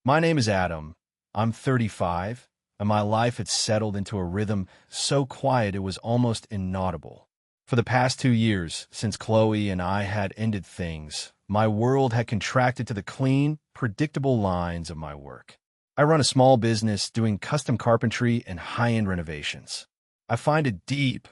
My name is Adam. I'm 35, and my life had settled into a rhythm so quiet it was almost inaudible. For the past 2 years, since Chloe and I had ended things, my world had contracted to the clean, predictable lines of my work. I run a small business doing custom carpentry and high-end renovations. I find a deep,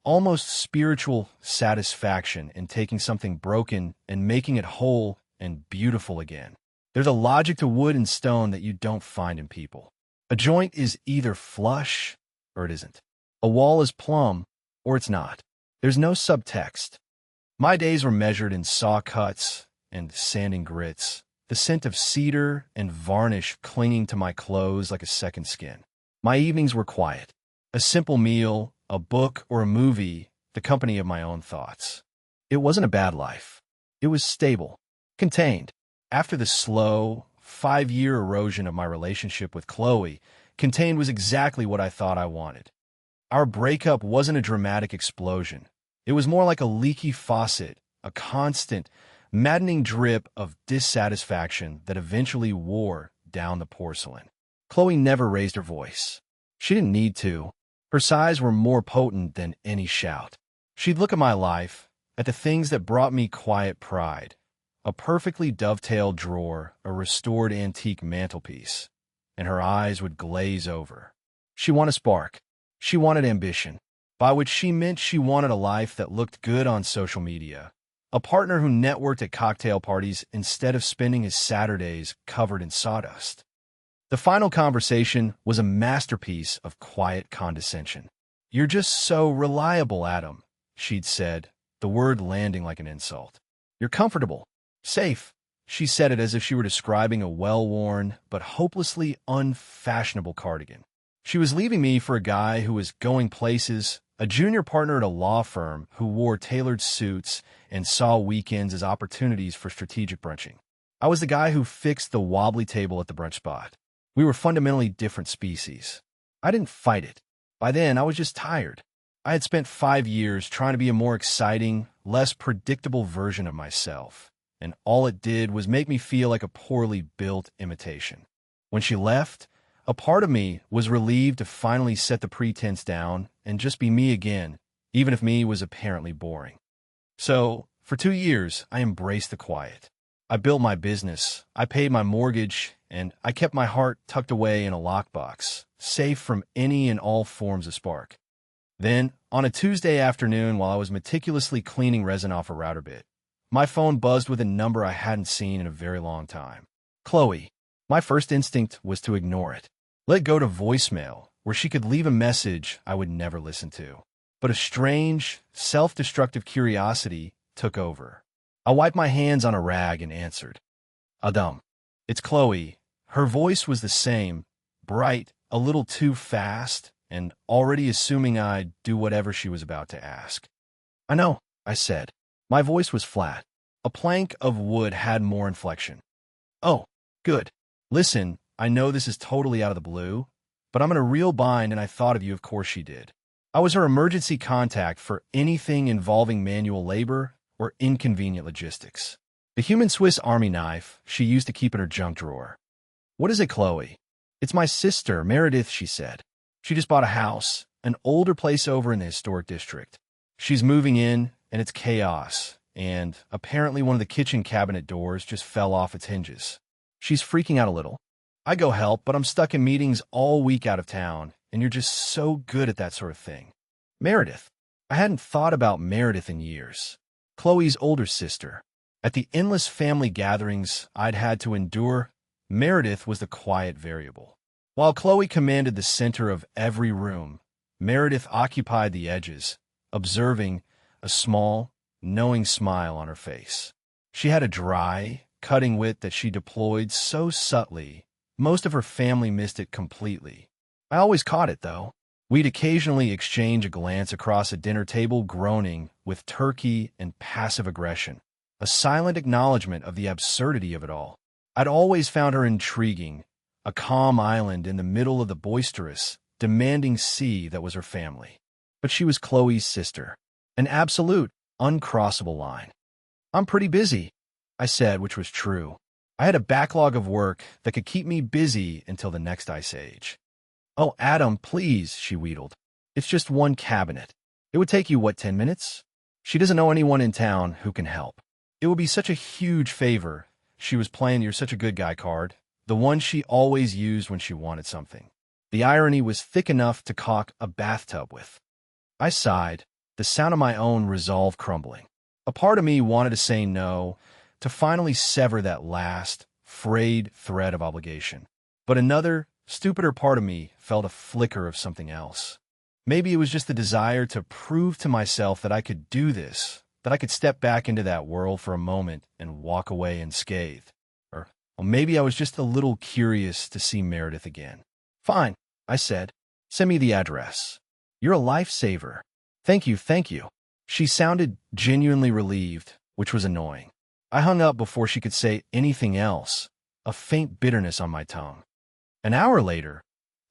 almost spiritual satisfaction in taking something broken and making it whole and beautiful again. There's a logic to wood and stone that you don't find in people. A joint is either flush or it isn't. A wall is plumb or it's not. There's no subtext. My days were measured in saw cuts and sanding grits, the scent of cedar and varnish clinging to my clothes like a second skin. My evenings were quiet. A simple meal, a book, or a movie, the company of my own thoughts. It wasn't a bad life. It was stable, contained. After the slow, 5-year erosion of my relationship with Chloe, contained was exactly what I thought I wanted. Our breakup wasn't a dramatic explosion. It was more like a leaky faucet, a constant, maddening drip of dissatisfaction that eventually wore down the porcelain. Chloe never raised her voice. She didn't need to. Her sighs were more potent than any shout. She'd look at my life, at the things that brought me quiet pride. A perfectly dovetailed drawer, a restored antique mantelpiece, and her eyes would glaze over. She wanted a spark. She wanted ambition, by which she meant she wanted a life that looked good on social media, a partner who networked at cocktail parties instead of spending his Saturdays covered in sawdust. The final conversation was a masterpiece of quiet condescension. "You're just so reliable, Adam," she'd said, the word landing like an insult. "You're comfortable. Safe." She said it as if she were describing a well-worn but hopelessly unfashionable cardigan. She was leaving me for a guy who was going places, a junior partner at a law firm who wore tailored suits and saw weekends as opportunities for strategic brunching. I was the guy who fixed the wobbly table at the brunch spot. We were fundamentally different species. I didn't fight it. By then, I was just tired. I had spent 5 years trying to be a more exciting, less predictable version of myself, and all it did was make me feel like a poorly built imitation. When she left, a part of me was relieved to finally set the pretense down and just be me again, even if me was apparently boring. So, for 2 years, I embraced the quiet. I built my business, I paid my mortgage, and I kept my heart tucked away in a lockbox, safe from any and all forms of spark. Then, on a Tuesday afternoon while I was meticulously cleaning resin off a router bit, my phone buzzed with a number I hadn't seen in a very long time. Chloe. My first instinct was to ignore it. Let it go to voicemail, where she could leave a message I would never listen to. But a strange, self-destructive curiosity took over. I wiped my hands on a rag and answered. "Adam, it's Chloe." Her voice was the same, bright, a little too fast, and already assuming I'd do whatever she was about to ask. "I know," I said. My voice was flat. A plank of wood had more inflection. "Oh, good. Listen, I know this is totally out of the blue, but I'm in a real bind and I thought of you, of course she did. I was her emergency contact for anything involving manual labor or inconvenient logistics. The human Swiss Army knife she used to keep in her junk drawer. What is it, Chloe?" "It's my sister, Meredith," she said. "She just bought a house, an older place over in the historic district. She's moving in, and it's chaos, and apparently one of the kitchen cabinet doors just fell off its hinges. She's freaking out a little. I go help, but I'm stuck in meetings all week out of town, and you're just so good at that sort of thing." Meredith. I hadn't thought about Meredith in years. Chloe's older sister. At the endless family gatherings I'd had to endure, Meredith was the quiet variable. While Chloe commanded the center of every room, Meredith occupied the edges, observing, a small, knowing smile on her face. She had a dry, cutting wit that she deployed so subtly, most of her family missed it completely. I always caught it, though. We'd occasionally exchange a glance across a dinner table groaning with turkey and passive aggression, a silent acknowledgement of the absurdity of it all. I'd always found her intriguing, a calm island in the middle of the boisterous, demanding sea that was her family. But she was Chloe's sister, an absolute, uncrossable line. "I'm pretty busy," I said, which was true. I had a backlog of work that could keep me busy until the next ice age. "Oh, Adam, please," she wheedled. "It's just one cabinet. It would take you, what, 10 minutes?" She doesn't know anyone in town who can help. It would be such a huge favor. She was playing "You're Such a Good Guy" card, the one she always used when she wanted something. The irony was thick enough to caulk a bathtub with. I sighed, the sound of my own resolve crumbling. A part of me wanted to say no, to finally sever that last, frayed thread of obligation. But another, stupider part of me felt a flicker of something else. Maybe it was just the desire to prove to myself that I could do this, that I could step back into that world for a moment and walk away unscathed. Or maybe I was just a little curious to see Meredith again. "Fine," I said. "Send me the address. You're a lifesaver." Thank you, thank you." She sounded genuinely relieved, which was annoying. I hung up before she could say anything else, a faint bitterness on my tongue. An hour later,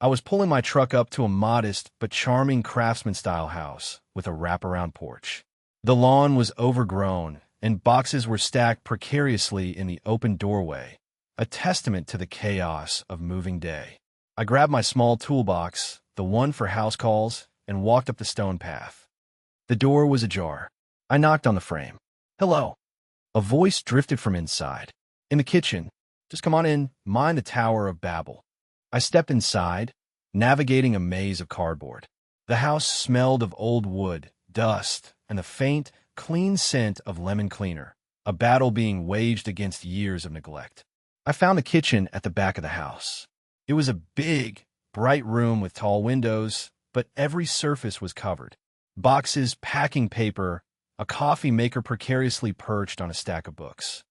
I was pulling my truck up to a modest but charming craftsman-style house with a wraparound porch. The lawn was overgrown, and boxes were stacked precariously in the open doorway, a testament to the chaos of moving day. I grabbed my small toolbox, the one for house calls, and walked up the stone path. The door was ajar. I knocked on the frame. "Hello." A voice drifted from inside. "In the kitchen. Just come on in, mind the Tower of Babel." I stepped inside, navigating a maze of cardboard. The house smelled of old wood, dust, and the faint, clean scent of lemon cleaner, a battle being waged against years of neglect. I found the kitchen at the back of the house. It was a big, bright room with tall windows, but every surface was covered. Boxes, packing paper, a coffee maker precariously perched on a stack of books.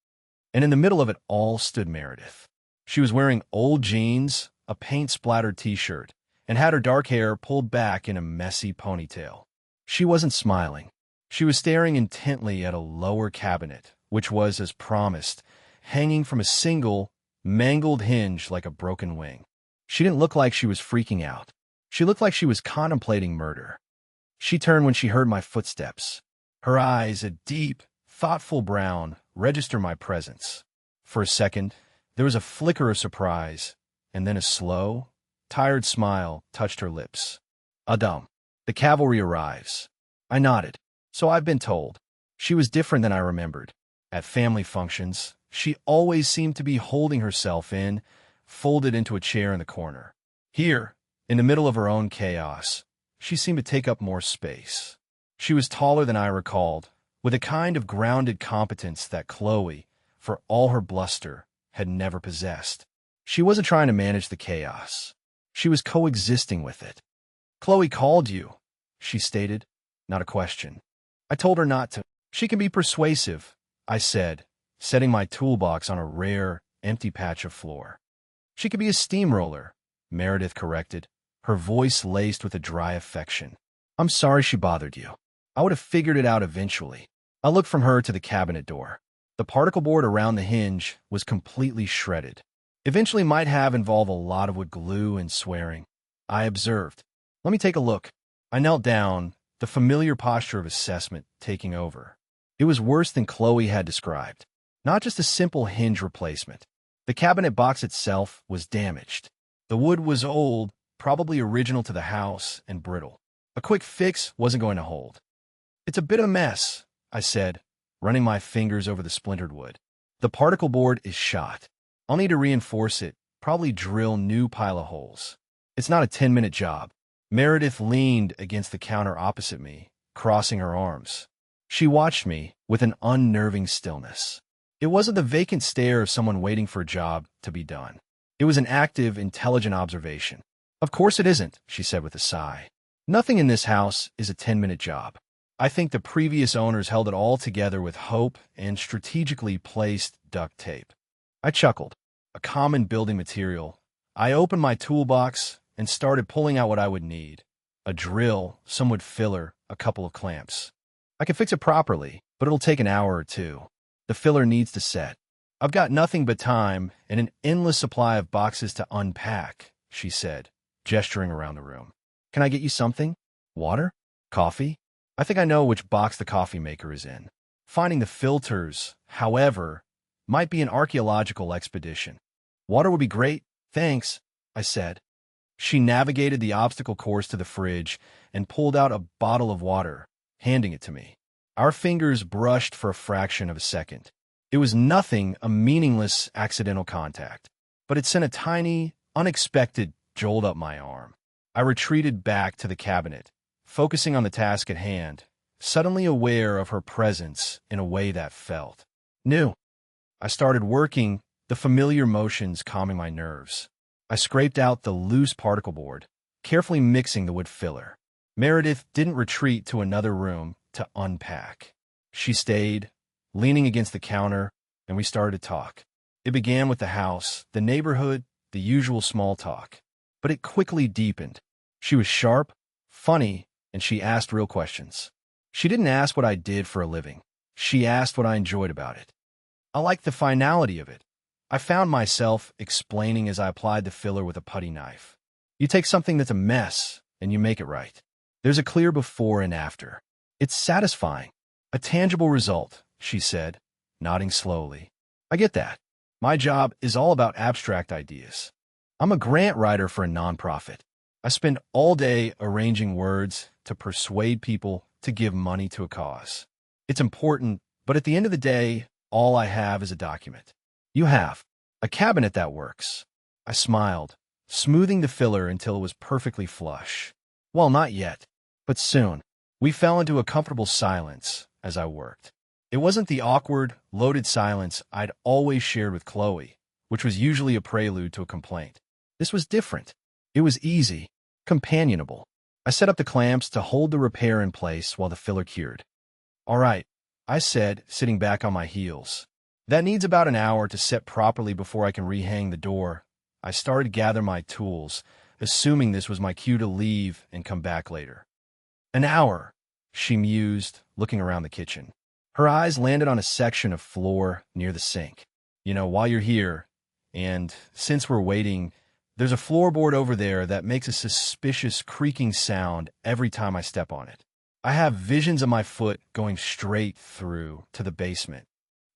And in the middle of it all stood Meredith. She was wearing old jeans, a paint-splattered t-shirt, and had her dark hair pulled back in a messy ponytail. She wasn't smiling. She was staring intently at a lower cabinet, which was, as promised, hanging from a single, mangled hinge like a broken wing. She didn't look like she was freaking out. She looked like she was contemplating murder. She turned when she heard my footsteps. Her eyes, a deep, thoughtful brown, registered my presence. For a second, there was a flicker of surprise, and then a slow, tired smile touched her lips. "Adam, the cavalry arrives." I nodded. "So I've been told." She was different than I remembered. At family functions, she always seemed to be holding herself in, folded into a chair in the corner. Here, in the middle of her own chaos, she seemed to take up more space. She was taller than I recalled, with a kind of grounded competence that Chloe, for all her bluster, had never possessed. She wasn't trying to manage the chaos. She was coexisting with it. "Chloe called you," she stated, not a question. I told her not to. "She can be persuasive," I said, setting my toolbox on a rare, empty patch of floor. "She could be a steamroller," Meredith corrected, her voice laced with a dry affection. "I'm sorry she bothered you. I would have figured it out eventually." I looked from her to the cabinet door. The particle board around the hinge was completely shredded. "Eventually might have involved a lot of wood glue and swearing," I observed. "Let me take a look." I knelt down, the familiar posture of assessment taking over. It was worse than Chloe had described. Not just a simple hinge replacement. The cabinet box itself was damaged. The wood was old, probably original to the house, and brittle. A quick fix wasn't going to hold. "It's a bit of a mess," I said, running my fingers over the splintered wood. "The particle board is shot. I'll need to reinforce it, probably drill new pilot holes. It's not a 10-minute job." Meredith leaned against the counter opposite me, crossing her arms. She watched me with an unnerving stillness. It wasn't the vacant stare of someone waiting for a job to be done. It was an active, intelligent observation. "Of course it isn't," she said with a sigh. "Nothing in this house is a 10-minute job. I think the previous owners held it all together with hope and strategically placed duct tape." I chuckled. A common building material. I opened my toolbox and started pulling out what I would need. A drill, some wood filler, a couple of clamps. "I can fix it properly, but it'll take an hour or two. The filler needs to set. I've got nothing but time and an endless supply of boxes to unpack," she said, gesturing around the room. "Can I get you something? Water? Coffee? I think I know which box the coffee maker is in." Finding the filters, however, Might be an archaeological expedition. Water would be great, thanks, I said. She navigated the obstacle course to the fridge and pulled out a bottle of water, handing it to me. Our fingers brushed for a fraction of a second. It was nothing, a meaningless accidental contact, but it sent a tiny, unexpected jolt up my arm. I retreated back to the cabinet, focusing on the task at hand, suddenly aware of her presence in a way that felt new. I started working, the familiar motions calming my nerves. I scraped out the loose particle board, carefully mixing the wood filler. Meredith didn't retreat to another room to unpack. She stayed, leaning against the counter, and we started to talk. It began with the house, the neighborhood, the usual small talk. But it quickly deepened. She was sharp, funny, and she asked real questions. She didn't ask what I did for a living. She asked what I enjoyed about it. I liked the finality of it. I found myself explaining as I applied the filler with a putty knife. You take something that's a mess, and you make it right. There's a clear before and after. It's satisfying. A tangible result, she said, nodding slowly. I get that. My job is all about abstract ideas. I'm a grant writer for a nonprofit. I spend all day arranging words to persuade people to give money to a cause. It's important, but at the end of the day, all I have is a document. You have a cabinet that works. I smiled, smoothing the filler until it was perfectly flush. Well, not yet, but soon. We fell into a comfortable silence as I worked. It wasn't the awkward, loaded silence I'd always shared with Chloe, which was usually a prelude to a complaint. This was different. It was easy, companionable. I set up the clamps to hold the repair in place while the filler cured. All right, I said, sitting back on my heels. That needs about an hour to set properly before I can rehang the door. I started to gather my tools, assuming this was my cue to leave and come back later. An hour, she mused, looking around the kitchen. Her eyes landed on a section of floor near the sink. You know, while you're here, and since we're waiting, there's a floorboard over there that makes a suspicious creaking sound every time I step on it. I have visions of my foot going straight through to the basement.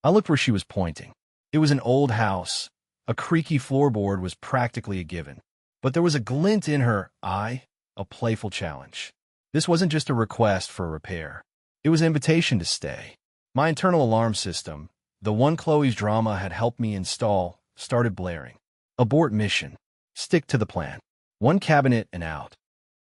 I looked where she was pointing. It was an old house. A creaky floorboard was practically a given. But there was a glint in her eye, a playful challenge. This wasn't just a request for a repair. It was an invitation to stay. My internal alarm system, the one Chloe's drama had helped me install, started blaring. Abort mission. Stick to the plan. One cabinet and out.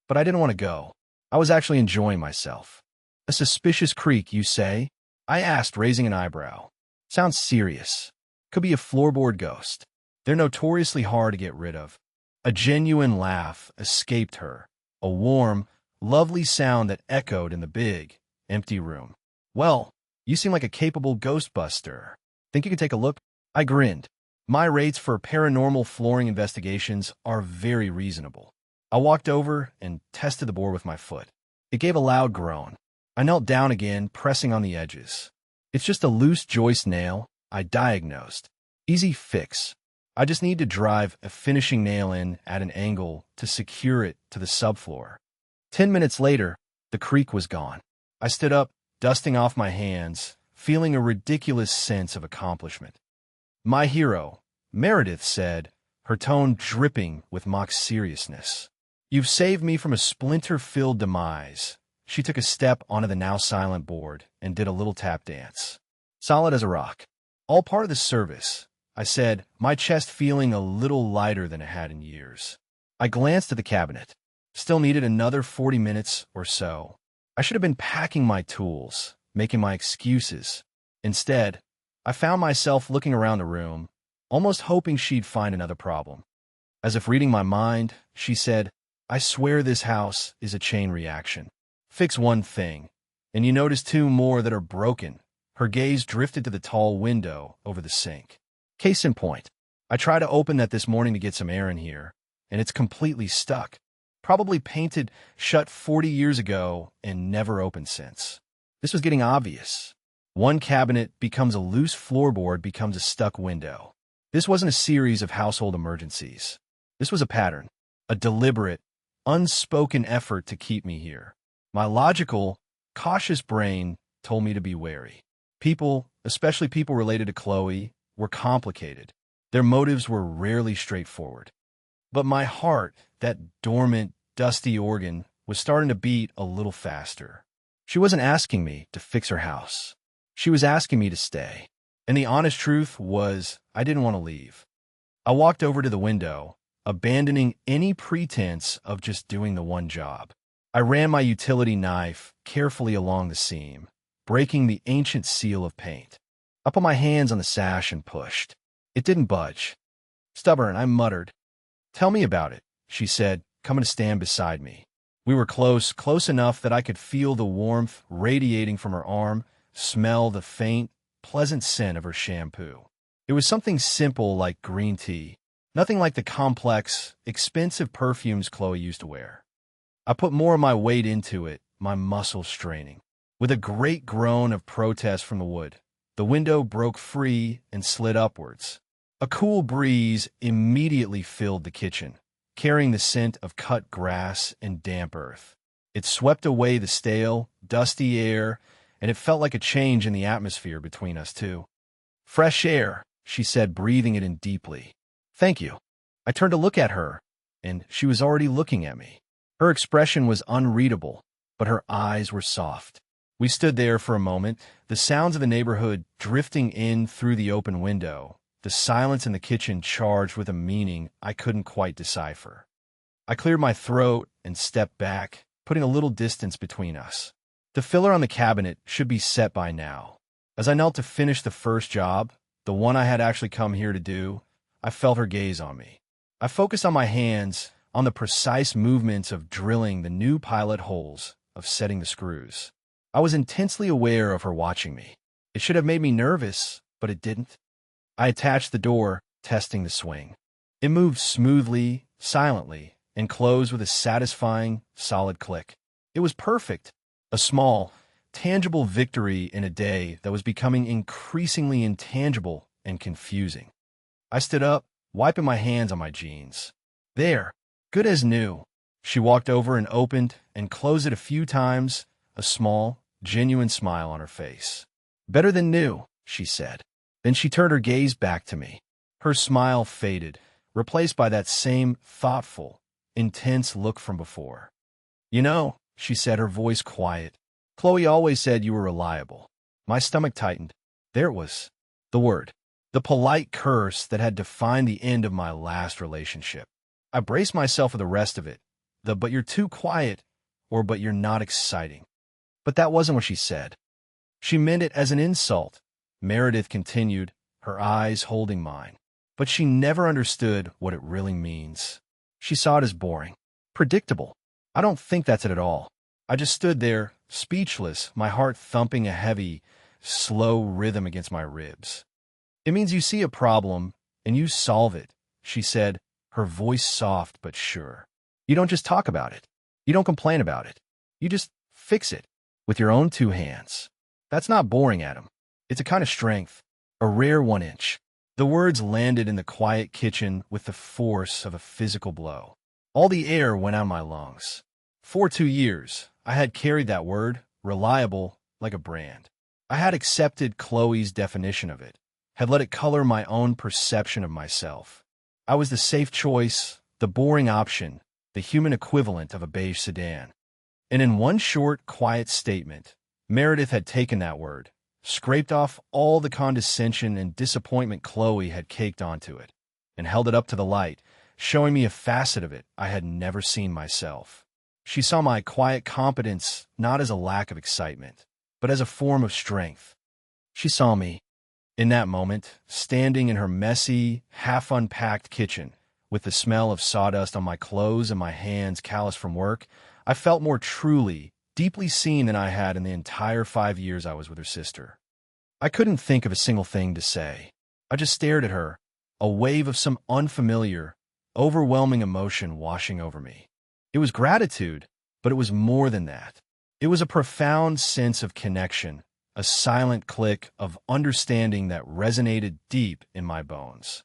But I didn't want to go. I was actually enjoying myself. A suspicious creak, you say? I asked, raising an eyebrow. Sounds serious. Could be a floorboard ghost. They're notoriously hard to get rid of. A genuine laugh escaped her. A warm, lovely sound that echoed in the big, empty room. Well, you seem like a capable ghostbuster. Think you could take a look? I grinned. My rates for paranormal flooring investigations are very reasonable. I walked over and tested the board with my foot. It gave a loud groan. I knelt down again, pressing on the edges. It's just a loose joist nail, I diagnosed. Easy fix. I just need to drive a finishing nail in at an angle to secure it to the subfloor. 10 minutes later, the creak was gone. I stood up, dusting off my hands, feeling a ridiculous sense of accomplishment. My hero, Meredith said, her tone dripping with mock seriousness. You've saved me from a splinter-filled demise. She took a step onto the now silent board and did a little tap dance. Solid as a rock. All part of the service, I said, my chest feeling a little lighter than it had in years. I glanced at the cabinet. Still needed another 40 minutes or so. I should have been packing my tools, making my excuses. Instead, I found myself looking around the room, almost hoping she'd find another problem. As if reading my mind, she said, I swear this house is a chain reaction. Fix one thing, and you notice two more that are broken. Her gaze drifted to the tall window over the sink. Case in point, I tried to open that this morning to get some air in here, and it's completely stuck. Probably painted shut 40 years ago and never opened since. This was getting obvious. One cabinet becomes a loose floorboard becomes a stuck window. This wasn't a series of household emergencies. This was a pattern, a deliberate, unspoken effort to keep me here. My logical, cautious brain told me to be wary. People, especially people related to Chloe, were complicated. Their motives were rarely straightforward. But my heart, that dormant, dusty organ, was starting to beat a little faster. She wasn't asking me to fix her house. She was asking me to stay. And the honest truth was, I didn't want to leave. I walked over to the window, abandoning any pretense of just doing the one job. I ran my utility knife carefully along the seam, breaking the ancient seal of paint. I put my hands on the sash and pushed. It didn't budge. Stubborn, I muttered. "Tell me about it," she said, coming to stand beside me. We were close enough that I could feel the warmth radiating from her arm, smell the faint, pleasant scent of her shampoo. It was something simple like green tea, nothing like the complex, expensive perfumes Chloe used to wear. I put more of my weight into it, my muscles straining. With a great groan of protest from the wood, the window broke free and slid upwards. A cool breeze immediately filled the kitchen, carrying the scent of cut grass and damp earth. It swept away the stale, dusty air, and it felt like a change in the atmosphere between us two. "Fresh air," she said, breathing it in deeply. "Thank you." I turned to look at her, and she was already looking at me. Her expression was unreadable, but her eyes were soft. We stood there for a moment, the sounds of the neighborhood drifting in through the open window, the silence in the kitchen charged with a meaning I couldn't quite decipher. I cleared my throat and stepped back, putting a little distance between us. The filler on the cabinet should be set by now. As I knelt to finish the first job, the one I had actually come here to do, I felt her gaze on me. I focused on my hands, on the precise movements of drilling the new pilot holes, of setting the screws. I was intensely aware of her watching me. It should have made me nervous, but it didn't. I attached the door, testing the swing. It moved smoothly, silently, and closed with a satisfying, solid click. It was perfect. A small, tangible victory in a day that was becoming increasingly intangible and confusing. I stood up, wiping my hands on my jeans. "There, good as new." She walked over and opened and closed it a few times, a small, genuine smile on her face. "Better than new," she said. Then she turned her gaze back to me. Her smile faded, replaced by that same thoughtful, intense look from before. "You know," she said, her voice quiet, "Chloe always said you were reliable." My stomach tightened. There it was. The word. The polite curse that had defined the end of my last relationship. I braced myself for the rest of it. "But you're too quiet," or "but you're not exciting." But that wasn't what she said. She meant it as an insult. Meredith continued, her eyes holding mine. But she never understood what it really means. She saw it as boring. Predictable. I don't think that's it at all. I just stood there, speechless, my heart thumping a heavy, slow rhythm against my ribs. "It means you see a problem, and you solve it," she said, her voice soft but sure. "You don't just talk about it. You don't complain about it. You just fix it, with your own two hands. That's not boring, Adam. It's a kind of strength, a rare 1 inch. The words landed in the quiet kitchen with the force of a physical blow. All the air went out of my lungs. For 2 years, I had carried that word, reliable, like a brand. I had accepted Chloe's definition of it, had let it color my own perception of myself. I was the safe choice, the boring option, the human equivalent of a beige sedan. And in one short, quiet statement, Meredith had taken that word, scraped off all the condescension and disappointment Chloe had caked onto it, and held it up to the light, showing me a facet of it I had never seen myself. She saw my quiet competence not as a lack of excitement, but as a form of strength. She saw me, in that moment, standing in her messy, half-unpacked kitchen, with the smell of sawdust on my clothes and my hands calloused from work. I felt more truly, deeply seen than I had in the entire 5 years I was with her sister. I couldn't think of a single thing to say. I just stared at her, a wave of some unfamiliar, overwhelming emotion washing over me. It was gratitude, but it was more than that. It was a profound sense of connection, a silent click of understanding that resonated deep in my bones.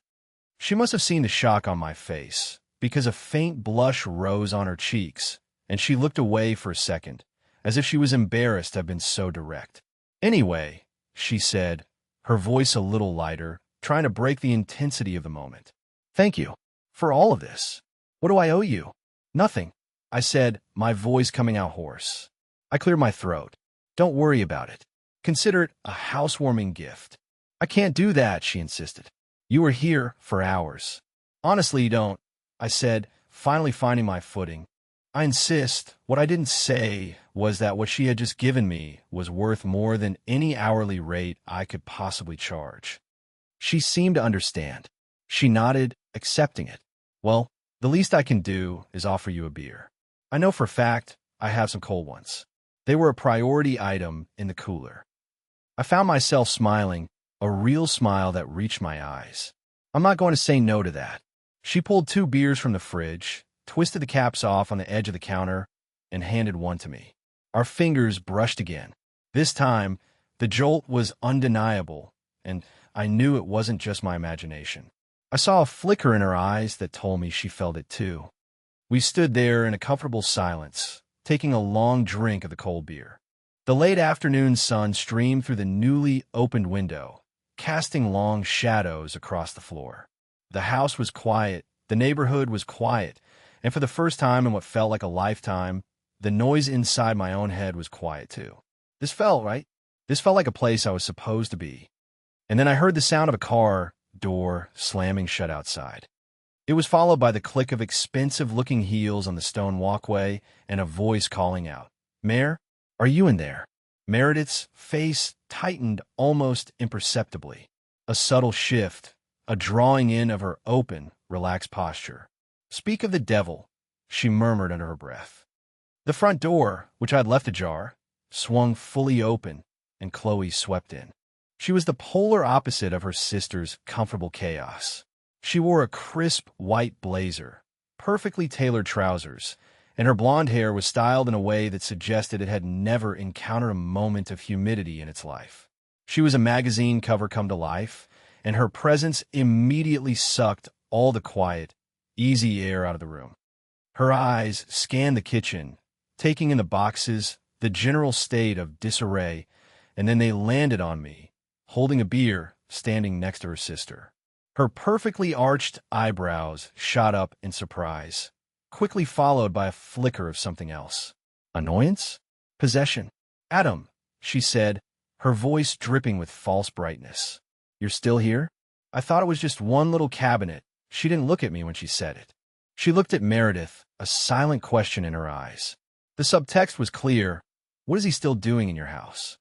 She must have seen the shock on my face, because a faint blush rose on her cheeks, and she looked away for a second, as if she was embarrassed to have been so direct. "Anyway," she said, her voice a little lighter, trying to break the intensity of the moment. Thank you for all of this. What do I owe you? Nothing, I said, my voice coming out hoarse. I cleared my throat. Don't worry about it. Consider it a housewarming gift. I can't do that, she insisted. You were here for hours. Honestly, you don't, I said, finally finding my footing. I insist. What I didn't say was that what she had just given me was worth more than any hourly rate I could possibly charge. She seemed to understand. She nodded, accepting it. Well, the least I can do is offer you a beer. I know for a fact I have some cold ones. They were a priority item in the cooler. I found myself smiling, a real smile that reached my eyes. I'm not going to say no to that. She pulled 2 beers from the fridge, twisted the caps off on the edge of the counter, and handed one to me. Our fingers brushed again. This time, the jolt was undeniable, and I knew it wasn't just my imagination. I saw a flicker in her eyes that told me she felt it too. We stood there in a comfortable silence, taking a long drink of the cold beer. The late afternoon sun streamed through the newly opened window, casting long shadows across the floor. The house was quiet, the neighborhood was quiet, and for the first time in what felt like a lifetime, the noise inside my own head was quiet too. This felt right. This felt like a place I was supposed to be. And then I heard the sound of a car door slamming shut outside. It was followed by the click of expensive-looking heels on the stone walkway and a voice calling out, "Mare, are you in there?" Meredith's face tightened almost imperceptibly. A subtle shift, a drawing in of her open, relaxed posture. "Speak of the devil," she murmured under her breath. The front door, which I had left ajar, swung fully open, and Chloe swept in. She was the polar opposite of her sister's comfortable chaos. She wore a crisp white blazer, perfectly tailored trousers, and her blonde hair was styled in a way that suggested it had never encountered a moment of humidity in its life. She was a magazine cover come to life, and her presence immediately sucked all the quiet, easy air out of the room. Her eyes scanned the kitchen, taking in the boxes, the general state of disarray, and then they landed on me, holding a beer, standing next to her sister. Her perfectly arched eyebrows shot up in surprise, quickly followed by a flicker of something else. Annoyance? Possession? "Adam," she said, her voice dripping with false brightness. "You're still here?" I thought it was just one little cabinet. She didn't look at me when she said it. She looked at Meredith, a silent question in her eyes. The subtext was clear. What is he still doing in your house?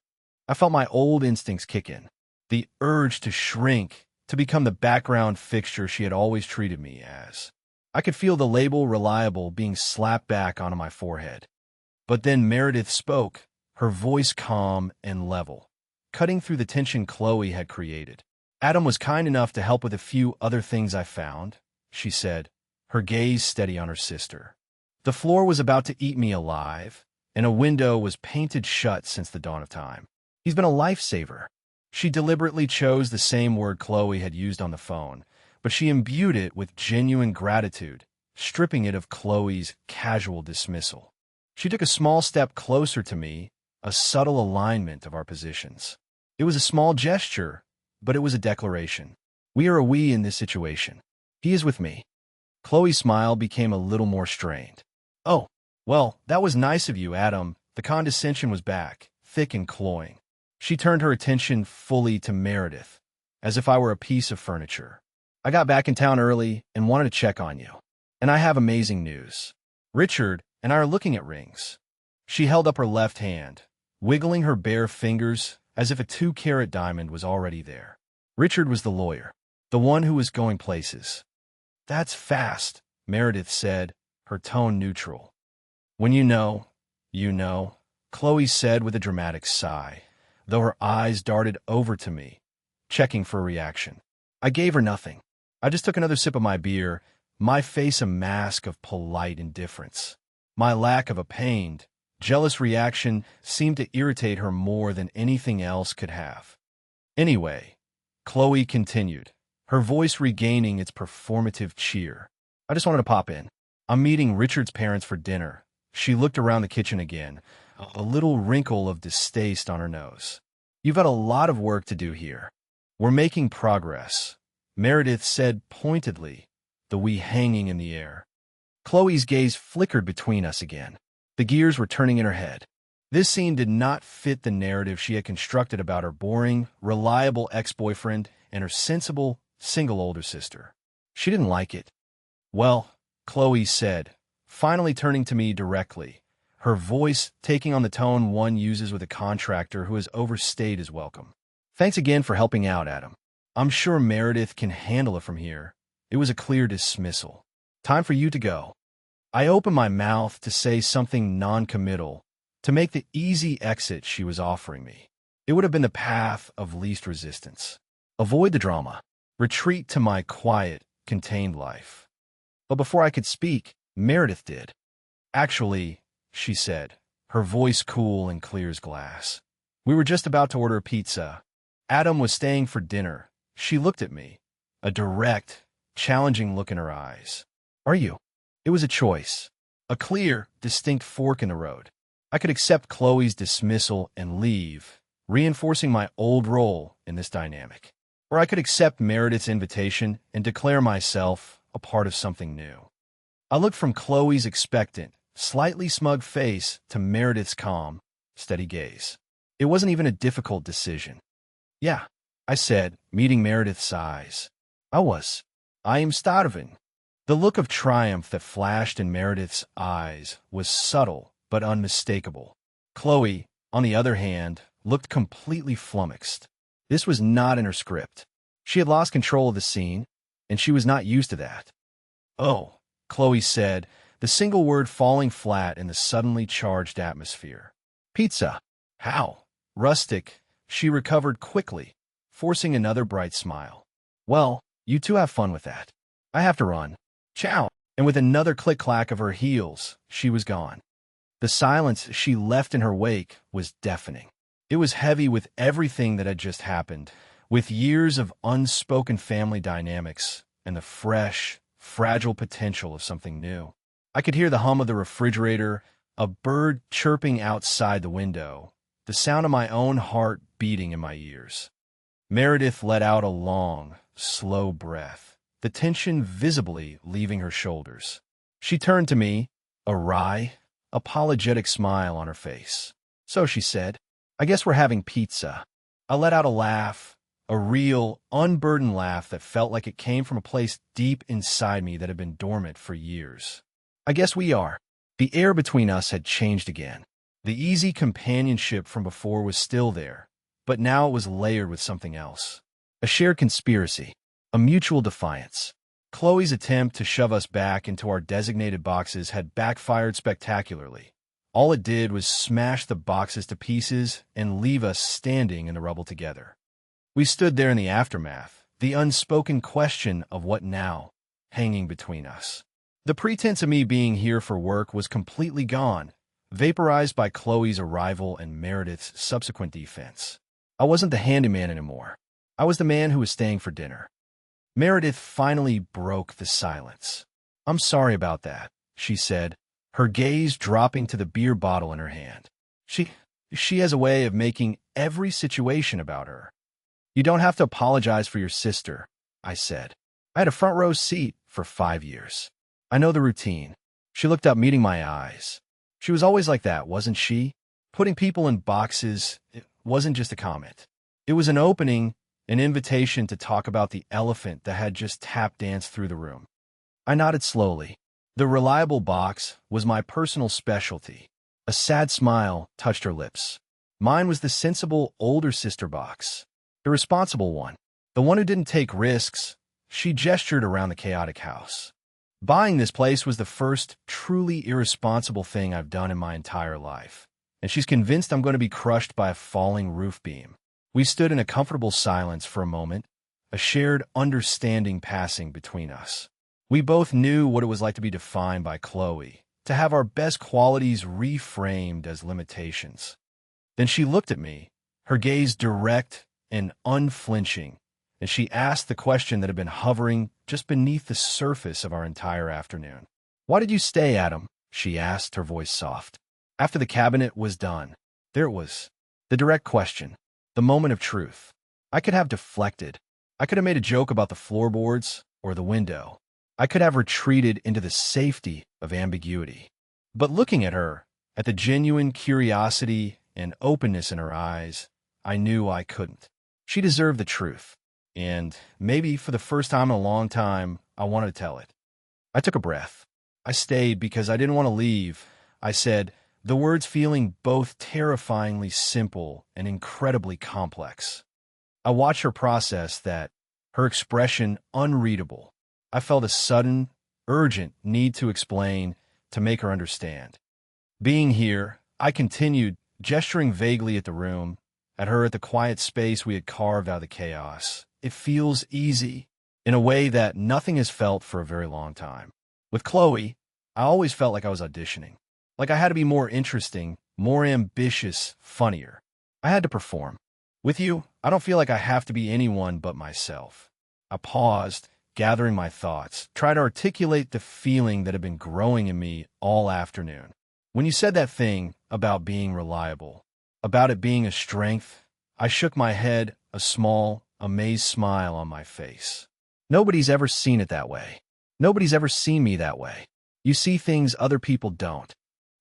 I felt my old instincts kick in. The urge to shrink, to become the background fixture she had always treated me as. I could feel the label reliable being slapped back onto my forehead. But then Meredith spoke, her voice calm and level, cutting through the tension Chloe had created. "Adam was kind enough to help with a few other things I found," she said, her gaze steady on her sister. "The floor was about to eat me alive, and a window was painted shut since the dawn of time. He's been a lifesaver." She deliberately chose the same word Chloe had used on the phone, but she imbued it with genuine gratitude, stripping it of Chloe's casual dismissal. She took a small step closer to me, a subtle alignment of our positions. It was a small gesture, but it was a declaration. We are a we in this situation. He is with me. Chloe's smile became a little more strained. "Oh, well, that was nice of you, Adam." The condescension was back, thick and cloying. She turned her attention fully to Meredith, as if I were a piece of furniture. "I got back in town early and wanted to check on you. And I have amazing news. Richard and I are looking at rings." She held up her left hand, wiggling her bare fingers as if a 2-carat diamond was already there. Richard was the lawyer, the one who was going places. "That's fast," Meredith said, her tone neutral. "When you know, you know," Chloe said with a dramatic sigh, though her eyes darted over to me, checking for a reaction. I gave her nothing. I just took another sip of my beer, my face a mask of polite indifference. My lack of a pained, jealous reaction seemed to irritate her more than anything else could have. "Anyway," Chloe continued, her voice regaining its performative cheer, "I just wanted to pop in. I'm meeting Richard's parents for dinner." She looked around the kitchen again, a little wrinkle of distaste on her nose. "You've got a lot of work to do here. We're making progress, Meredith said pointedly, the we hanging in the air. Chloe's gaze flickered between us again. The gears were turning in her head. This scene did not fit the narrative she had constructed about her boring, reliable ex-boyfriend and her sensible, single older sister. She didn't like it. Well, Chloe said, finally turning to me directly, her voice taking on the tone one uses with a contractor who has overstayed his welcome. Thanks again for helping out, Adam. I'm sure Meredith can handle it from here. It was a clear dismissal. Time for you to go. I opened my mouth to say something non-committal, to make the easy exit she was offering me. It would have been the path of least resistance. Avoid the drama. Retreat to my quiet, contained life. But before I could speak, Meredith did. Actually, she said, her voice cool and clear as glass. We were just about to order a pizza. Adam was staying for dinner. She looked at me, a direct, challenging look in her eyes. Are you? It was a choice, a clear, distinct fork in the road. I could accept Chloe's dismissal and leave, reinforcing my old role in this dynamic. Or I could accept Meredith's invitation and declare myself a part of something new. I looked from Chloe's expectant, slightly smug face to Meredith's calm, steady gaze. It wasn't even a difficult decision. Yeah, I said, meeting Meredith's eyes. I am starving. The look of triumph that flashed in Meredith's eyes was subtle but unmistakable. Chloe, on the other hand, looked completely flummoxed. This was not in her script. She had lost control of the scene, and she was not used to that. Oh, Chloe said, the single word falling flat in the suddenly charged atmosphere. Pizza. How? Rustic. She recovered quickly, forcing another bright smile. Well, you two have fun with that. I have to run. Ciao. And with another click-clack of her heels, she was gone. The silence she left in her wake was deafening. It was heavy with everything that had just happened, with years of unspoken family dynamics and the fresh, fragile potential of something new. I could hear the hum of the refrigerator, a bird chirping outside the window, the sound of my own heart beating in my ears. Meredith let out a long, slow breath, the tension visibly leaving her shoulders. She turned to me, a wry, apologetic smile on her face. So she said, I guess we're having pizza. I let out a laugh, a real, unburdened laugh that felt like it came from a place deep inside me that had been dormant for years. I guess we are. The air between us had changed again. The easy companionship from before was still there, but now it was layered with something else. A shared conspiracy, a mutual defiance. Chloe's attempt to shove us back into our designated boxes had backfired spectacularly. All it did was smash the boxes to pieces and leave us standing in the rubble together. We stood there in the aftermath, the unspoken question of what now, hanging between us. The pretense of me being here for work was completely gone, vaporized by Chloe's arrival and Meredith's subsequent defense. I wasn't the handyman anymore. I was the man who was staying for dinner. Meredith finally broke the silence. I'm sorry about that, she said, her gaze dropping to the beer bottle in her hand. She has a way of making every situation about her. You don't have to apologize for your sister, I said. I had a front row seat for 5 years. I know the routine. She looked up, meeting my eyes. She was always like that, wasn't she? Putting people in boxes, it wasn't just a comment. It was an opening, an invitation to talk about the elephant that had just tap danced through the room. I nodded slowly. The reliable box was my personal specialty. A sad smile touched her lips. Mine was the sensible older sister box. The responsible one. The one who didn't take risks. She gestured around the chaotic house. Buying this place was the first truly irresponsible thing I've done in my entire life. And she's convinced I'm going to be crushed by a falling roof beam. We stood in a comfortable silence for a moment, a shared understanding passing between us. We both knew what it was like to be defined by Chloe, to have our best qualities reframed as limitations. Then she looked at me, her gaze direct and unflinching, and she asked the question that had been hovering just beneath the surface of our entire afternoon. Why did you stay, Adam? She asked, her voice soft. After the cabinet was done, there it was, the direct question, the moment of truth. I could have deflected. I could have made a joke about the floorboards or the window. I could have retreated into the safety of ambiguity. But looking at her, at the genuine curiosity and openness in her eyes, I knew I couldn't. She deserved the truth. And maybe for the first time in a long time, I wanted to tell it. I took a breath. I stayed because I didn't want to leave. I said, the words feeling both terrifyingly simple and incredibly complex. I watched her process that, her expression unreadable. I felt a sudden, urgent need to explain, to make her understand. Being here, I continued, gesturing vaguely at the room, at her at the quiet space we had carved out of the chaos. It feels easy, in a way that nothing has felt for a very long time. With Chloe, I always felt like I was auditioning. Like I had to be more interesting, more ambitious, funnier. I had to perform. With you, I don't feel like I have to be anyone but myself. I paused, gathering my thoughts, tried to articulate the feeling that had been growing in me all afternoon. When you said that thing about being reliable, about it being a strength, I shook my head, a small, amazed smile on my face. Nobody's ever seen it that way. Nobody's ever seen me that way. You see things other people don't.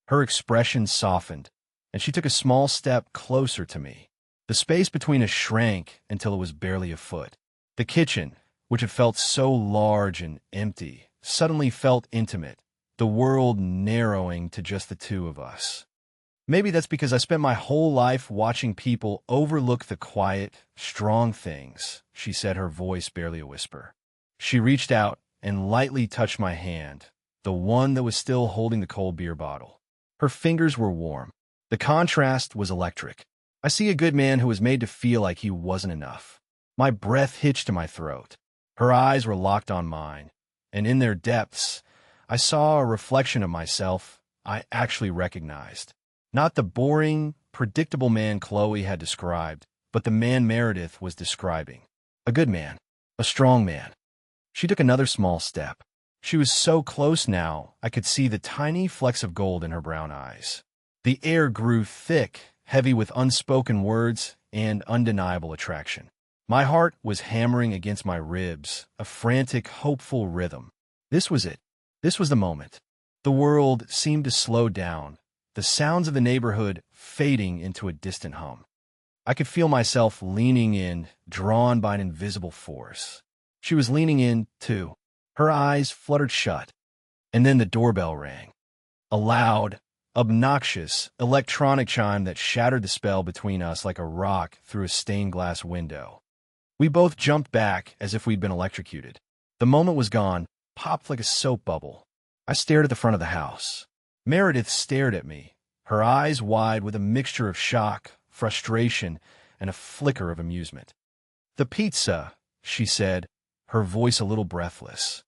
Her expression softened, and she took a small step closer to me. The space between us shrank until it was barely a foot. The kitchen, which had felt so large and empty, suddenly felt intimate, the world narrowing to just the two of us. Maybe that's because I spent my whole life watching people overlook the quiet, strong things, she said, her voice barely a whisper. She reached out and lightly touched my hand, the one that was still holding the cold beer bottle. Her fingers were warm. The contrast was electric. I see a good man who was made to feel like he wasn't enough. My breath hitched to my throat. Her eyes were locked on mine, and in their depths, I saw a reflection of myself I actually recognized. Not the boring, predictable man Chloe had described, but the man Meredith was describing. A good man. A strong man. She took another small step. She was so close now, I could see the tiny flecks of gold in her brown eyes. The air grew thick, heavy with unspoken words and undeniable attraction. My heart was hammering against my ribs, a frantic, hopeful rhythm. This was it. This was the moment. The world seemed to slow down, the sounds of the neighborhood fading into a distant hum. I could feel myself leaning in, drawn by an invisible force. She was leaning in, too. Her eyes fluttered shut. And then the doorbell rang. A loud, obnoxious, electronic chime that shattered the spell between us like a rock through a stained glass window. We both jumped back as if we'd been electrocuted. The moment was gone, popped like a soap bubble. I stared at the front of the house. Meredith stared at me, her eyes wide with a mixture of shock, frustration, and a flicker of amusement. "The pizza," she said, her voice a little breathless.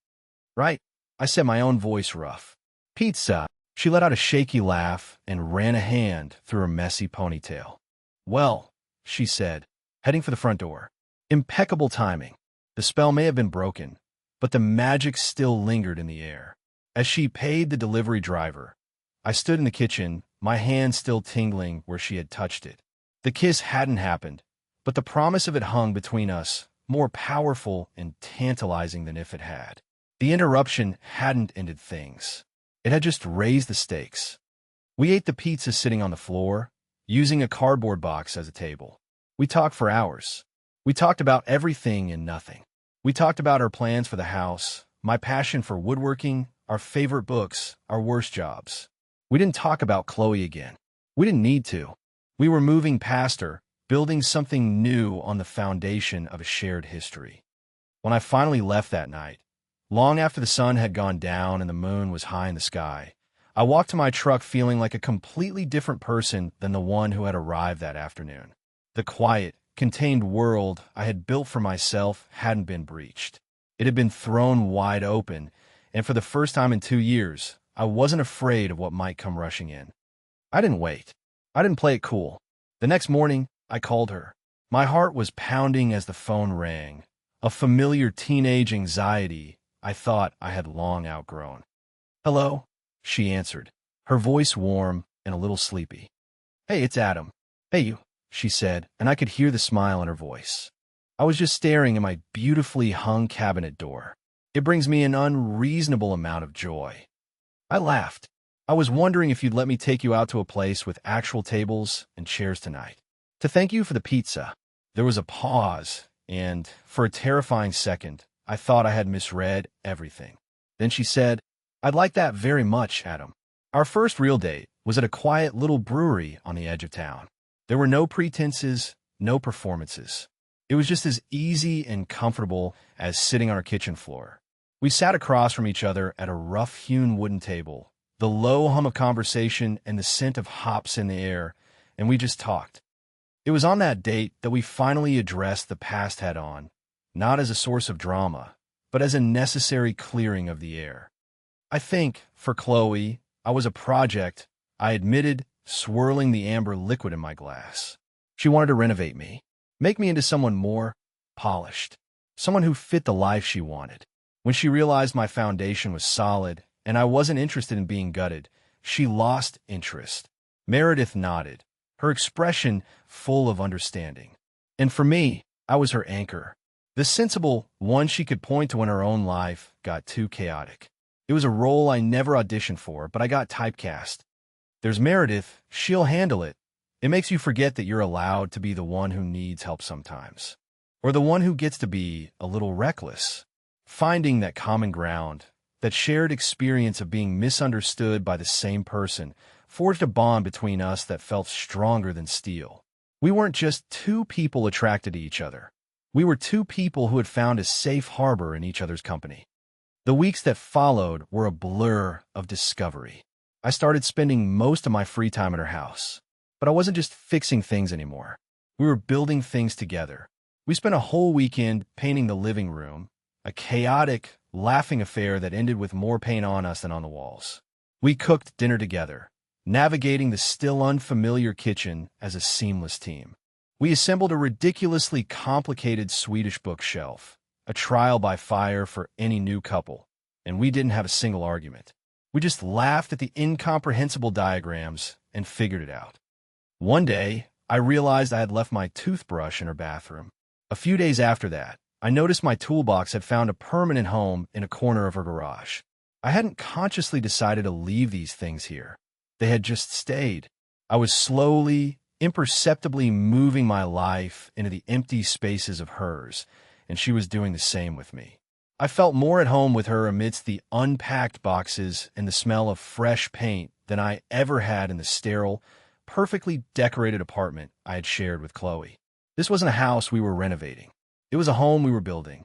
"Right," I said, my own voice rough. "Pizza." She let out a shaky laugh and ran a hand through her messy ponytail. "Well," she said, heading for the front door. Impeccable timing. The spell may have been broken, but the magic still lingered in the air. As she paid the delivery driver, I stood in the kitchen, my hand still tingling where she had touched it. The kiss hadn't happened, but the promise of it hung between us, more powerful and tantalizing than if it had. The interruption hadn't ended things. It had just raised the stakes. We ate the pizza sitting on the floor, using a cardboard box as a table. We talked for hours. We talked about everything and nothing. We talked about our plans for the house, my passion for woodworking, our favorite books, our worst jobs. We didn't talk about Chloe again. We didn't need to. We were moving past her, building something new on the foundation of a shared history. When I finally left that night, long after the sun had gone down and the moon was high in the sky, I walked to my truck feeling like a completely different person than the one who had arrived that afternoon. The quiet, contained world I had built for myself hadn't been breached. It had been thrown wide open, and for the first time in 2 years, I wasn't afraid of what might come rushing in. I didn't wait. I didn't play it cool. The next morning, I called her. My heart was pounding as the phone rang, a familiar teenage anxiety I thought I had long outgrown. "Hello," she answered, her voice warm and a little sleepy. "Hey, it's Adam." "Hey, you," she said, and I could hear the smile in her voice. I was just staring at my beautifully hung cabinet door. It brings me an unreasonable amount of joy. I laughed. I was wondering if you'd let me take you out to a place with actual tables and chairs tonight. To thank you for the pizza. There was a pause, and for a terrifying second, I thought I had misread everything. Then she said, "I'd like that very much, Adam." Our first real date was at a quiet little brewery on the edge of town. There were no pretenses, no performances. It was just as easy and comfortable as sitting on our kitchen floor. We sat across from each other at a rough-hewn wooden table, the low hum of conversation and the scent of hops in the air, and we just talked. It was on that date that we finally addressed the past head-on, not as a source of drama, but as a necessary clearing of the air. I think, for Chloe, I was a project, I admitted, swirling the amber liquid in my glass. She wanted to renovate me, make me into someone more polished, someone who fit the life she wanted. When she realized my foundation was solid and I wasn't interested in being gutted, she lost interest. Meredith nodded, her expression full of understanding. And for me, I was her anchor, the sensible one she could point to when her own life got too chaotic. It was a role I never auditioned for, but I got typecast. There's Meredith, she'll handle it. It makes you forget that you're allowed to be the one who needs help sometimes, or the one who gets to be a little reckless. Finding that common ground, that shared experience of being misunderstood by the same person, forged a bond between us that felt stronger than steel. We weren't just two people attracted to each other. We were two people who had found a safe harbor in each other's company. The weeks that followed were a blur of discovery. I started spending most of my free time at her house. But I wasn't just fixing things anymore. We were building things together. We spent a whole weekend painting the living room, a chaotic, laughing affair that ended with more paint on us than on the walls. We cooked dinner together, navigating the still unfamiliar kitchen as a seamless team. We assembled a ridiculously complicated Swedish bookshelf, a trial by fire for any new couple, and we didn't have a single argument. We just laughed at the incomprehensible diagrams and figured it out. One day, I realized I had left my toothbrush in her bathroom. A few days after that, I noticed my toolbox had found a permanent home in a corner of her garage. I hadn't consciously decided to leave these things here. They had just stayed. I was slowly, imperceptibly moving my life into the empty spaces of hers, and she was doing the same with me. I felt more at home with her amidst the unpacked boxes and the smell of fresh paint than I ever had in the sterile, perfectly decorated apartment I had shared with Chloe. This wasn't a house we were renovating. It was a home we were building.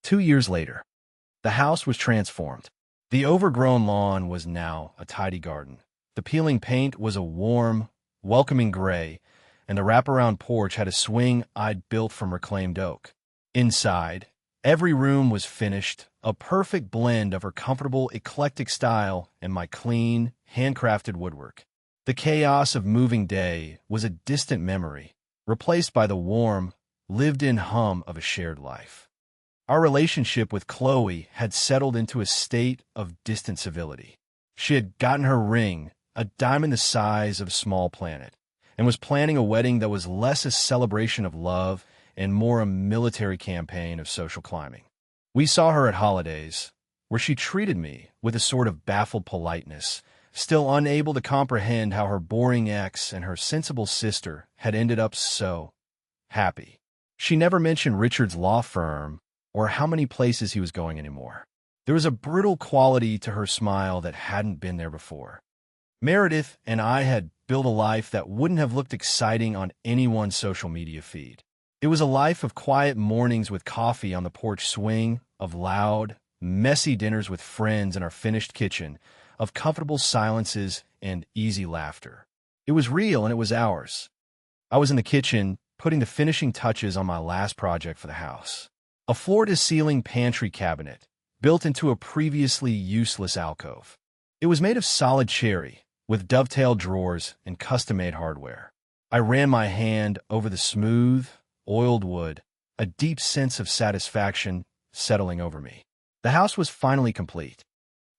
2 years later, the house was transformed. The overgrown lawn was now a tidy garden. The peeling paint was a warm, welcoming gray, and the wraparound porch had a swing I'd built from reclaimed oak. Inside, every room was finished, a perfect blend of her comfortable, eclectic style and my clean, handcrafted woodwork. The chaos of moving day was a distant memory, replaced by the warm, lived-in hum of a shared life. Our relationship with Chloe had settled into a state of distant civility. She had gotten her ring, a diamond the size of a small planet, and was planning a wedding that was less a celebration of love and more a military campaign of social climbing. We saw her at holidays, where she treated me with a sort of baffled politeness, still unable to comprehend how her boring ex and her sensible sister had ended up so happy. She never mentioned Richard's law firm or how many places he was going anymore. There was a brittle quality to her smile that hadn't been there before. Meredith and I had built a life that wouldn't have looked exciting on anyone's social media feed. It was a life of quiet mornings with coffee on the porch swing, of loud, messy dinners with friends in our finished kitchen, of comfortable silences and easy laughter. It was real and it was ours. I was in the kitchen, putting the finishing touches on my last project for the house. A floor-to-ceiling pantry cabinet, built into a previously useless alcove. It was made of solid cherry, with dovetailed drawers and custom-made hardware. I ran my hand over the smooth, oiled wood, a deep sense of satisfaction settling over me. The house was finally complete.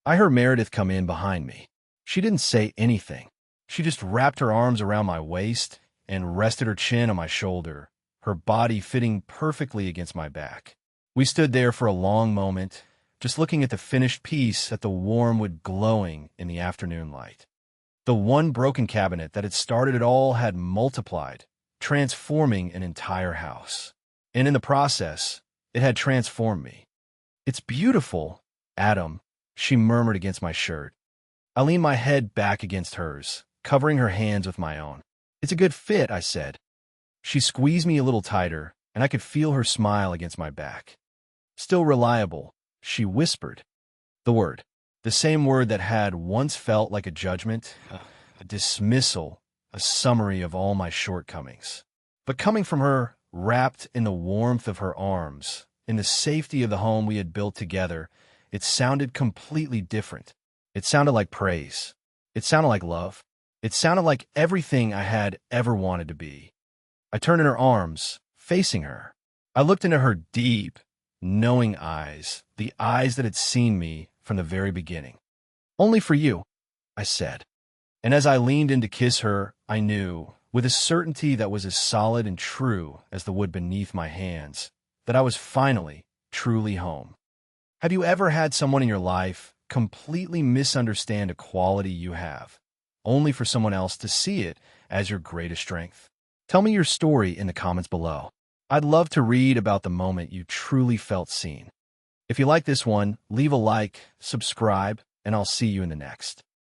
I heard Meredith come in behind me. She didn't say anything. She just wrapped her arms around my waist and rested her chin on my shoulder, her body fitting perfectly against my back. We stood there for a long moment, just looking at the finished piece at the warm wood glowing in the afternoon light. The one broken cabinet that had started it all had multiplied, transforming an entire house. And in the process, it had transformed me. "It's beautiful, Adam," she murmured against my shirt. I leaned my head back against hers, covering her hands with my own. "It's a good fit," I said. She squeezed me a little tighter, and I could feel her smile against my back. "Still reliable," she whispered. The same word that had once felt like a judgment, a dismissal, a summary of all my shortcomings. But coming from her, wrapped in the warmth of her arms, in the safety of the home we had built together, it sounded completely different. It sounded like praise. It sounded like love. It sounded like everything I had ever wanted to be. I turned in her arms, facing her. I looked into her deep, knowing eyes, the eyes that had seen me from the very beginning. "Only for you," I said. And as I leaned in to kiss her, I knew, with a certainty that was as solid and true as the wood beneath my hands, that I was finally, truly home. Have you ever had someone in your life completely misunderstand a quality you have, only for someone else to see it as your greatest strength? Tell me your story in the comments below. I'd love to read about the moment you truly felt seen. If you like this one, leave a like, subscribe, and I'll see you in the next.